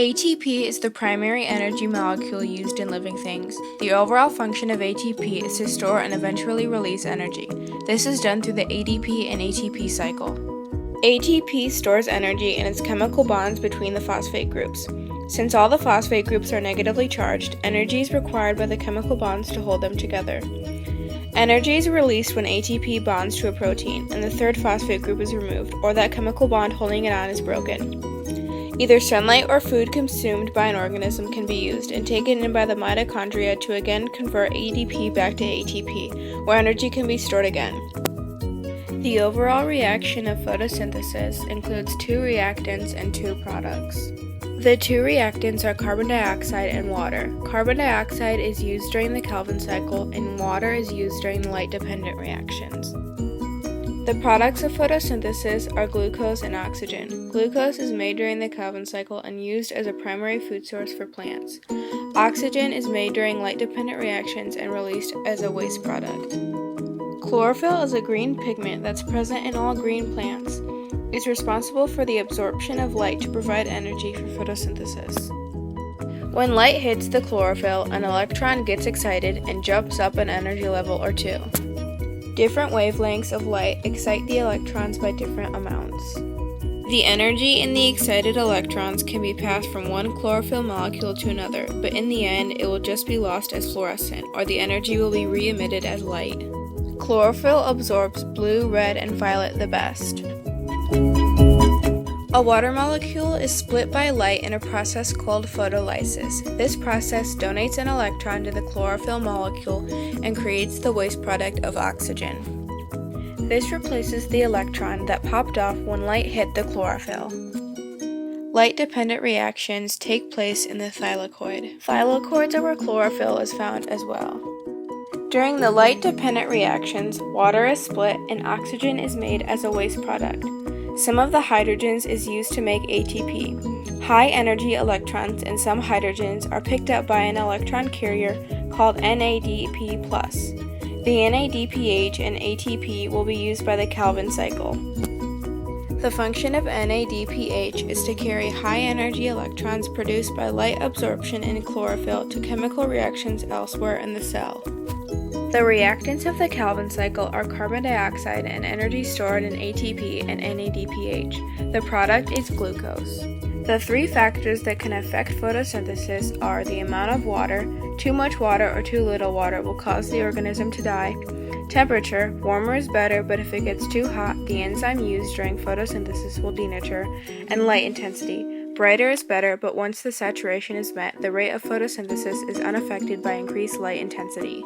ATP is the primary energy molecule used in living things. The overall function of ATP is to store and eventually release energy. This is done through the ADP and ATP cycle. ATP stores energy in its chemical bonds between the phosphate groups. Since all the phosphate groups are negatively charged, energy is required by the chemical bonds to hold them together. Energy is released when ATP bonds to a protein and the third phosphate group is removed, or that chemical bond holding it on is broken. Either sunlight or food consumed by an organism can be used and taken in by the mitochondria to again convert ADP back to ATP, where energy can be stored again. The overall reaction of photosynthesis includes 2 reactants and 2 products. The 2 reactants are carbon dioxide and water. Carbon dioxide is used during the Calvin cycle and water is used during the light-dependent reactions. The products of photosynthesis are glucose and oxygen. Glucose is made during the Calvin cycle and used as a primary food source for plants. Oxygen is made during light-dependent reactions and released as a waste product. Chlorophyll is a green pigment that's present in all green plants. It's responsible for the absorption of light to provide energy for photosynthesis. When light hits the chlorophyll, an electron gets excited and jumps up an energy level or 2. Different wavelengths of light excite the electrons by different amounts. The energy in the excited electrons can be passed from one chlorophyll molecule to another, but in the end it will just be lost as fluorescent, or the energy will be re-emitted as light. Chlorophyll absorbs blue, red, and violet the best. A water molecule is split by light in a process called photolysis. This process donates an electron to the chlorophyll molecule and creates the waste product of oxygen. This replaces the electron that popped off when light hit the chlorophyll. Light-dependent reactions take place in the thylakoid. Thylakoids are where chlorophyll is found as well. During the light-dependent reactions, water is split and oxygen is made as a waste product. Some of the hydrogens is used to make ATP. High-energy electrons and some hydrogens are picked up by an electron carrier called NADP+. The NADPH and ATP will be used by the Calvin cycle. The function of NADPH is to carry high-energy electrons produced by light absorption in chlorophyll to chemical reactions elsewhere in the cell. The reactants of the Calvin cycle are carbon dioxide and energy stored in ATP and NADPH. The product is glucose. The 3 factors that can affect photosynthesis are the amount of water. Too much water or too little water will cause the organism to die. Temperature, warmer is better, but if it gets too hot, the enzyme used during photosynthesis will denature. And light intensity. Brighter is better, but once the saturation is met, the rate of photosynthesis is unaffected by increased light intensity.